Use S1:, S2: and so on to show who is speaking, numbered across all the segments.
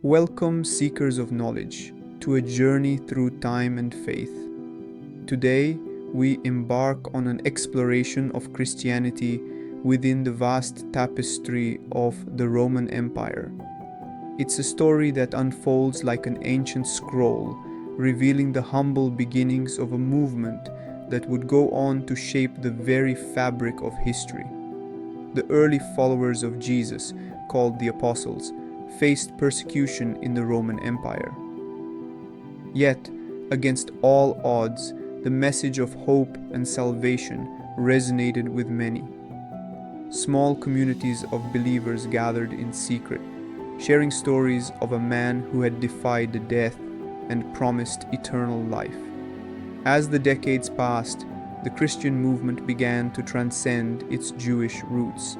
S1: Welcome, seekers of knowledge, to a journey through time and faith. Today, we embark on an exploration of Christianity within the vast tapestry of the Roman Empire. It's a story that unfolds like an ancient scroll, revealing the humble beginnings of a movement that would go on to shape the very fabric of history. The early followers of Jesus, called the Apostles, faced persecution in the Roman Empire. Yet, against all odds, the message of hope and salvation resonated with many. Small communities of believers gathered in secret, sharing stories of a man who had defied death and promised eternal life. As the decades passed, the Christian movement began to transcend its Jewish roots.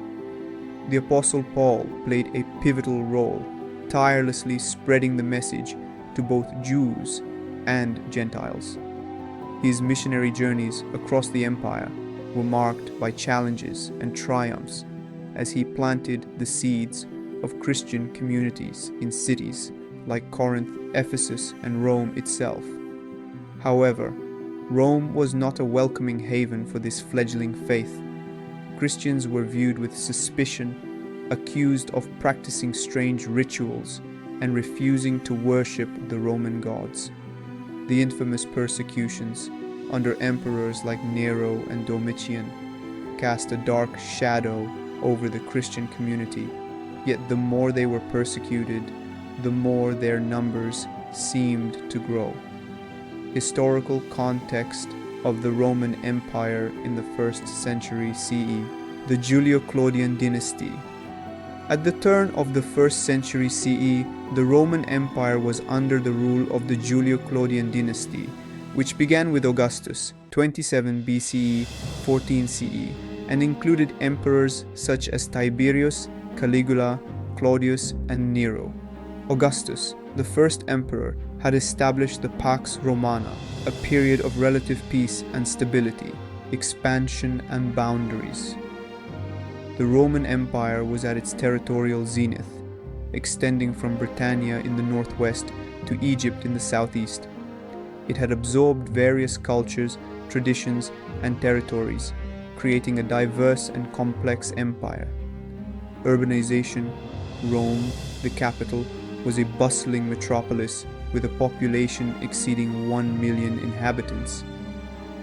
S1: The Apostle Paul played a pivotal role, tirelessly spreading the message to both Jews and Gentiles. His missionary journeys across the empire were marked by challenges and triumphs as he planted the seeds of Christian communities in cities like Corinth, Ephesus, and Rome itself. However, Rome was not a welcoming haven for this fledgling faith. Christians were viewed with suspicion, accused of practicing strange rituals, and refusing to worship the Roman gods. The infamous persecutions under emperors like Nero and Domitian cast a dark shadow over the Christian community, yet the more they were persecuted, the more their numbers seemed to grow. Historical context of the Roman Empire in the 1st century CE, the Julio-Claudian dynasty. At the turn of the 1st century CE, the Roman Empire was under the rule of the Julio-Claudian dynasty, which began with Augustus, 27 BCE, 14 CE, and included emperors such as Tiberius, Caligula, Claudius, and Nero. Augustus, the first emperor, had established the Pax Romana, a period of relative peace and stability, expansion and boundaries. The Roman Empire was at its territorial zenith, extending from Britannia in the northwest to Egypt in the southeast. It had absorbed various cultures, traditions, and territories, creating a diverse and complex empire. Urbanization, Rome, the capital, was a bustling metropolis with a population exceeding 1 million inhabitants.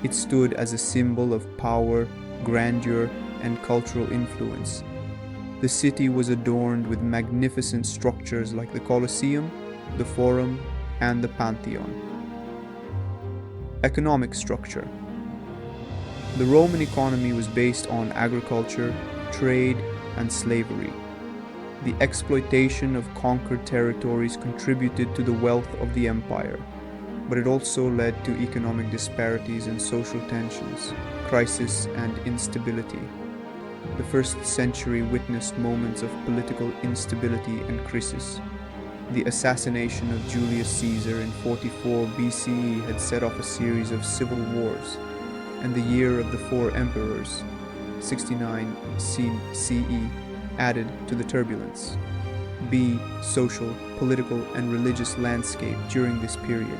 S1: It stood as a symbol of power, grandeur, and cultural influence. The city was adorned with magnificent structures like the Colosseum, the Forum, and the Pantheon. Economic structure. The Roman economy was based on agriculture, trade, and slavery. The exploitation of conquered territories contributed to the wealth of the empire, but it also led to economic disparities and social tensions, crisis, and instability. The 1st century witnessed moments of political instability and crisis. The assassination of Julius Caesar in 44 BCE had set off a series of civil wars, and the year of the 4 emperors, 69 CE, added to the turbulence. Social, political, and religious landscape during this period.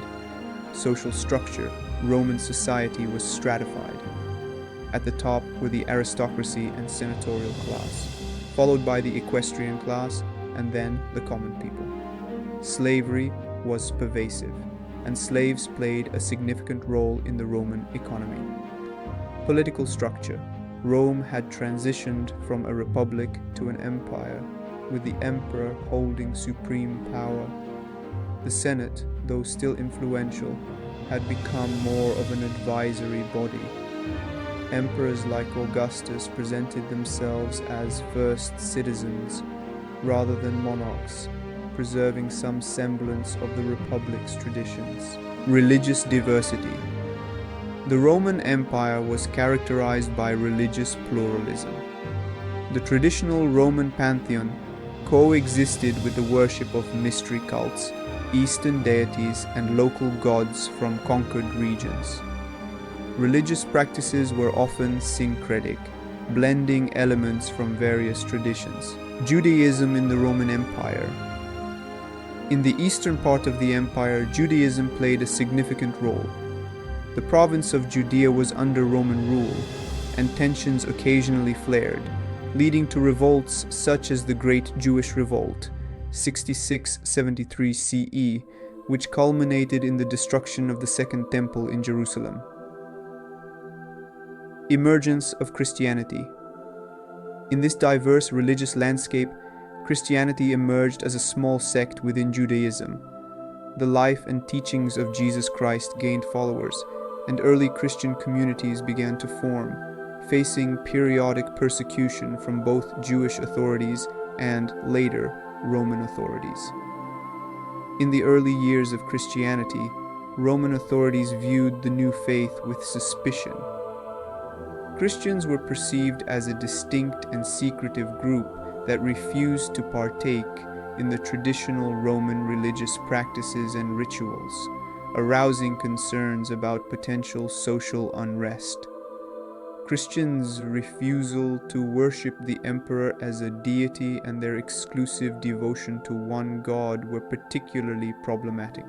S1: Social structure. Roman society was stratified. At the top were the aristocracy and senatorial class, followed by the equestrian class, and then the common people. Slavery was pervasive, and slaves played a significant role in the Roman economy. Political structure. Rome had transitioned from a republic to an empire, with the emperor holding supreme power. The Senate, though still influential, had become more of an advisory body. Emperors like Augustus presented themselves as first citizens rather than monarchs, preserving some semblance of the republic's traditions. Religious diversity. The Roman Empire was characterized by religious pluralism. The traditional Roman pantheon coexisted with the worship of mystery cults, Eastern deities, and local gods from conquered regions. Religious practices were often syncretic, blending elements from various traditions. Judaism in the Roman Empire. In the eastern part of the empire, Judaism played a significant role. The province of Judea was under Roman rule, and tensions occasionally flared, leading to revolts such as the Great Jewish Revolt, 66-73 CE, which culminated in the destruction of the Second Temple in Jerusalem. Emergence of Christianity. In this diverse religious landscape, Christianity emerged as a small sect within Judaism. The life and teachings of Jesus Christ gained followers, and early Christian communities began to form, facing periodic persecution from both Jewish authorities and, later, Roman authorities. In the early years of Christianity, Roman authorities viewed the new faith with suspicion. Christians were perceived as a distinct and secretive group that refused to partake in the traditional Roman religious practices and rituals, arousing concerns about potential social unrest. Christians' refusal to worship the emperor as a deity and their exclusive devotion to one God were particularly problematic.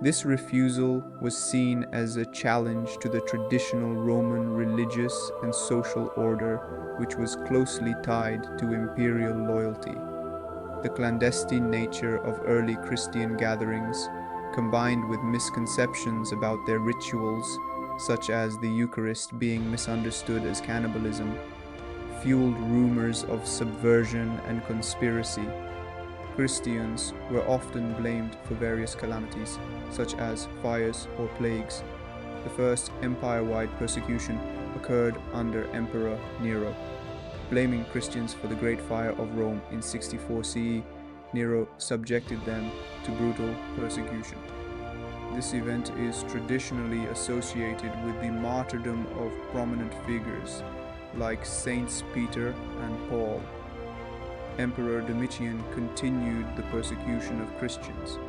S1: This refusal was seen as a challenge to the traditional Roman religious and social order, which was closely tied to imperial loyalty. The clandestine nature of early Christian gatherings, combined with misconceptions about their rituals, such as the Eucharist being misunderstood as cannibalism, fueled rumors of subversion and conspiracy. Christians were often blamed for various calamities, such as fires or plagues. The first empire-wide persecution occurred under Emperor Nero. Blaming Christians for the Great Fire of Rome in 64 CE, Nero subjected them to brutal persecution. This event is traditionally associated with the martyrdom of prominent figures like Saints Peter and Paul. Emperor Domitian continued the persecution of Christians.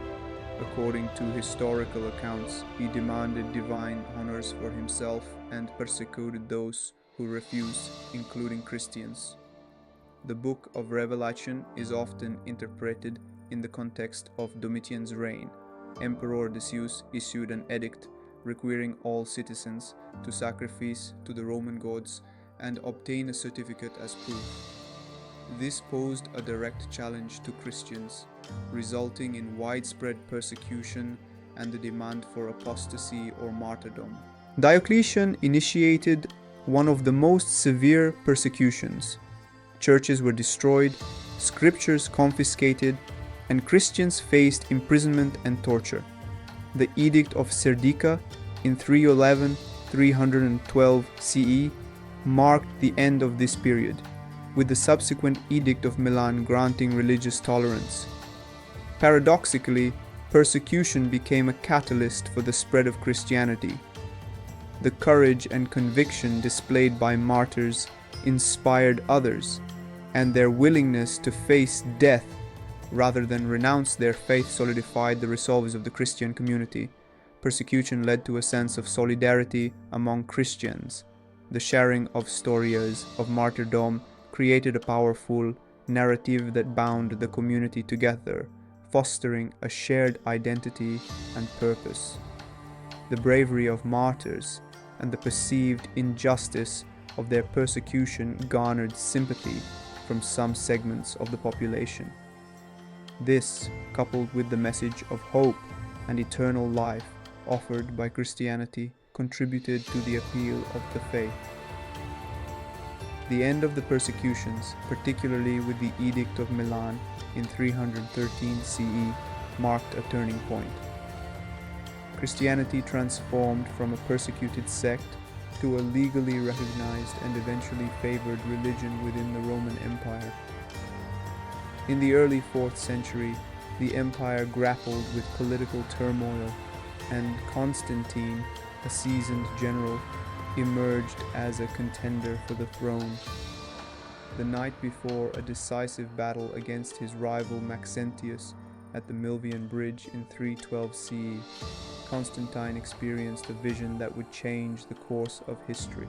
S1: According to historical accounts, he demanded divine honors for himself and persecuted those who refused, including Christians. The Book of Revelation is often interpreted in the context of Domitian's reign. Emperor Decius issued an edict requiring all citizens to sacrifice to the Roman gods and obtain a certificate as proof. This posed a direct challenge to Christians, resulting in widespread persecution and the demand for apostasy or martyrdom. Diocletian initiated one of the most severe persecutions. Churches were destroyed, scriptures confiscated, and Christians faced imprisonment and torture. The Edict of Serdica in 311-312 CE marked the end of this period, with the subsequent Edict of Milan granting religious tolerance. Paradoxically, persecution became a catalyst for the spread of Christianity. The courage and conviction displayed by martyrs inspired others, and their willingness to face death rather than renounce their faith solidified the resolves of the Christian community. Persecution led to a sense of solidarity among Christians. The sharing of stories of martyrdom created a powerful narrative that bound the community together, fostering a shared identity and purpose. The bravery of martyrs and the perceived injustice of their persecution garnered sympathy from some segments of the population. This, coupled with the message of hope and eternal life offered by Christianity, contributed to the appeal of the faith. The end of the persecutions, particularly with the Edict of Milan in 313 CE, marked a turning point. Christianity transformed from a persecuted sect to a legally recognized and eventually favored religion within the Roman Empire. In the early 4th century, the empire grappled with political turmoil, and Constantine, a seasoned general, emerged as a contender for the throne. The night before a decisive battle against his rival Maxentius at the Milvian Bridge in 312 CE, Constantine experienced a vision that would change the course of history.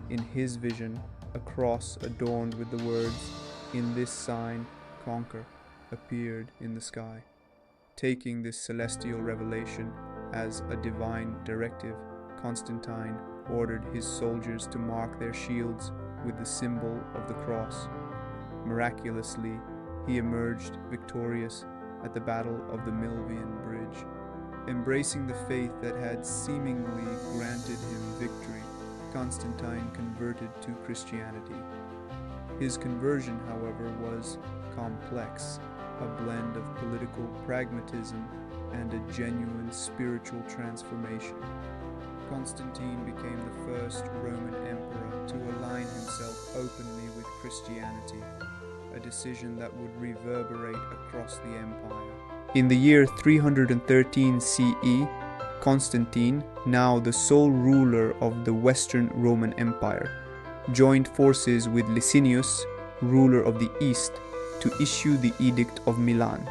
S1: In his vision, a cross adorned with the words, "In this sign, conquer," appeared in the sky. Taking this celestial revelation as a divine directive, Constantine ordered his soldiers to mark their shields with the symbol of the cross. Miraculously, he emerged victorious at the Battle of the Milvian Bridge. Embracing the faith that had seemingly granted him victory, Constantine converted to Christianity. His conversion, however, was complex, a blend of political pragmatism and a genuine spiritual transformation. Constantine became the first Roman emperor to align himself openly with Christianity, a decision that would reverberate across the empire. In the year 313 CE, Constantine, now the sole ruler of the Western Roman Empire, joined forces with Licinius, ruler of the East, to issue the Edict of Milan.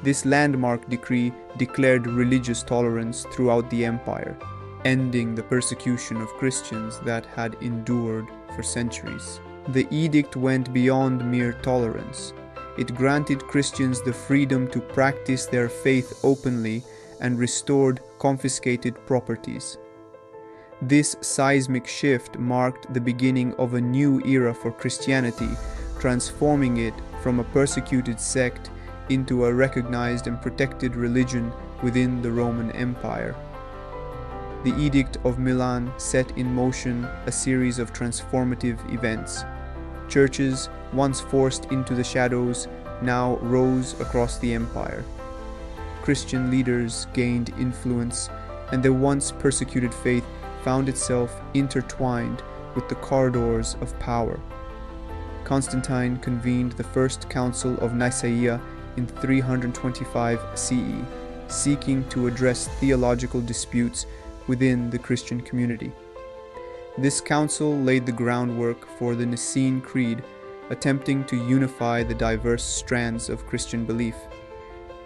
S1: This landmark decree declared religious tolerance throughout the empire, ending the persecution of Christians that had endured for centuries. The edict went beyond mere tolerance. It granted Christians the freedom to practice their faith openly and restored confiscated properties. This seismic shift marked the beginning of a new era for Christianity, transforming it from a persecuted sect into a recognized and protected religion within the Roman Empire. The Edict of Milan set in motion a series of transformative events. Churches, once forced into the shadows, now rose across the empire. Christian leaders gained influence, and the once persecuted faith found itself intertwined with the corridors of power. Constantine convened the First Council of Nicaea in 325 CE, seeking to address theological disputes within the Christian community. This council laid the groundwork for the Nicene Creed, attempting to unify the diverse strands of Christian belief.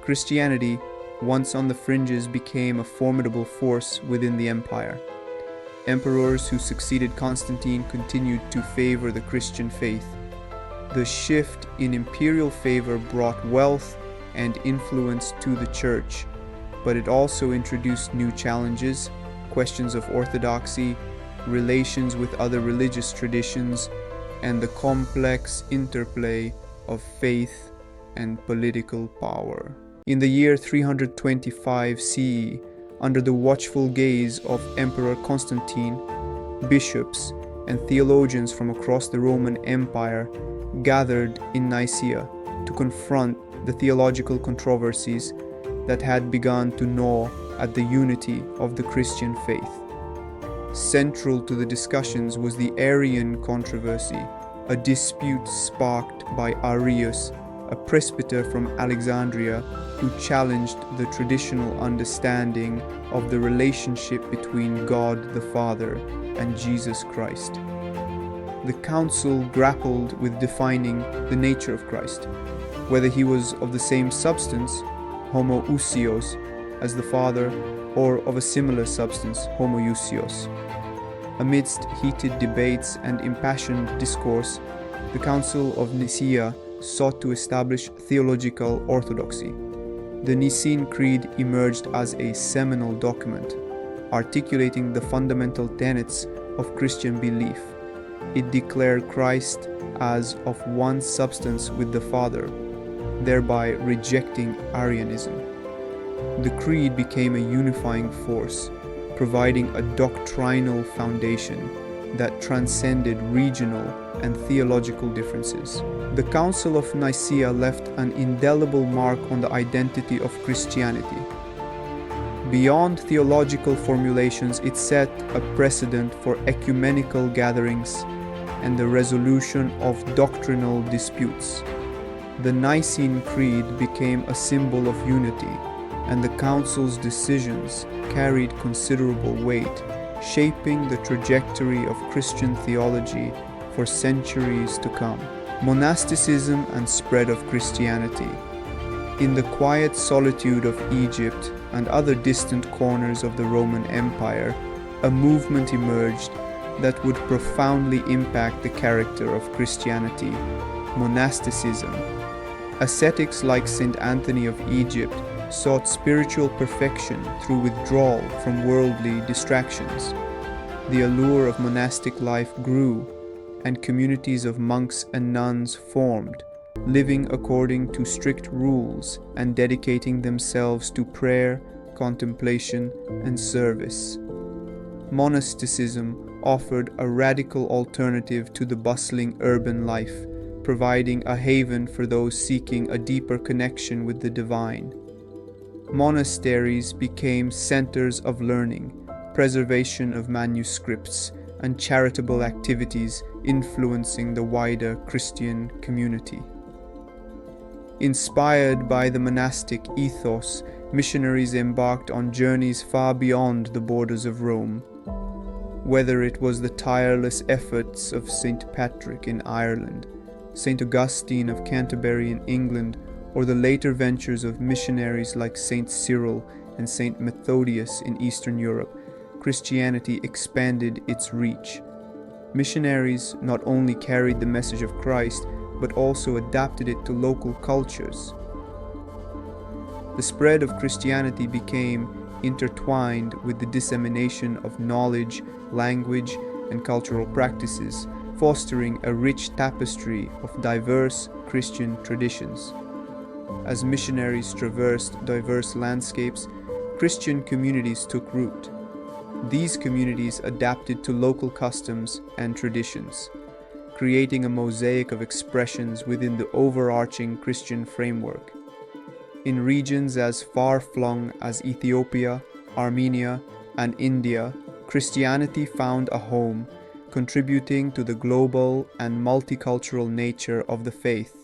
S1: Christianity, once on the fringes, became a formidable force within the empire. Emperors who succeeded Constantine continued to favor the Christian faith. The shift in imperial favor brought wealth and influence to the church, but it also introduced new challenges, questions of orthodoxy, relations with other religious traditions, and the complex interplay of faith and political power. In the year 325 CE, under the watchful gaze of Emperor Constantine, bishops and theologians from across the Roman Empire gathered in Nicaea to confront the theological controversies that had begun to gnaw at the unity of the Christian faith. Central to the discussions was the Arian controversy, a dispute sparked by Arius, a presbyter from Alexandria who challenged the traditional understanding of the relationship between God the Father and Jesus Christ. The council grappled with defining the nature of Christ, whether he was of the same substance, homoousios, as the Father, or of a similar substance, homoousios. Amidst heated debates and impassioned discourse, the Council of Nicaea sought to establish theological orthodoxy. The Nicene Creed emerged as a seminal document, articulating the fundamental tenets of Christian belief. It declared Christ as of one substance with the Father, thereby rejecting Arianism. The Creed became a unifying force, providing a doctrinal foundation that transcended regional and theological differences. The Council of Nicaea left an indelible mark on the identity of Christianity. Beyond theological formulations, it set a precedent for ecumenical gatherings and the resolution of doctrinal disputes. The Nicene Creed became a symbol of unity, and the Council's decisions carried considerable weight, shaping the trajectory of Christian theology for centuries to come. Monasticism and spread of Christianity. In the quiet solitude of Egypt and other distant corners of the Roman Empire, a movement emerged that would profoundly impact the character of Christianity: monasticism. Ascetics like Saint Anthony of Egypt sought spiritual perfection through withdrawal from worldly distractions. The allure of monastic life grew, and communities of monks and nuns formed, living according to strict rules and dedicating themselves to prayer, contemplation, and service. Monasticism offered a radical alternative to the bustling urban life, providing a haven for those seeking a deeper connection with the divine. Monasteries became centers of learning, preservation of manuscripts, and charitable activities influencing the wider Christian community. Inspired by the monastic ethos, missionaries embarked on journeys far beyond the borders of Rome. Whether it was the tireless efforts of St. Patrick in Ireland, St. Augustine of Canterbury in England, or the later ventures of missionaries like St. Cyril and St. Methodius in Eastern Europe, Christianity expanded its reach. Missionaries not only carried the message of Christ, but also adapted it to local cultures. The spread of Christianity became intertwined with the dissemination of knowledge, language, and cultural practices, fostering a rich tapestry of diverse Christian traditions. As missionaries traversed diverse landscapes, Christian communities took root. These communities adapted to local customs and traditions, creating a mosaic of expressions within the overarching Christian framework. In regions as far-flung as Ethiopia, Armenia, and India, Christianity found a home, contributing to the global and multicultural nature of the faith.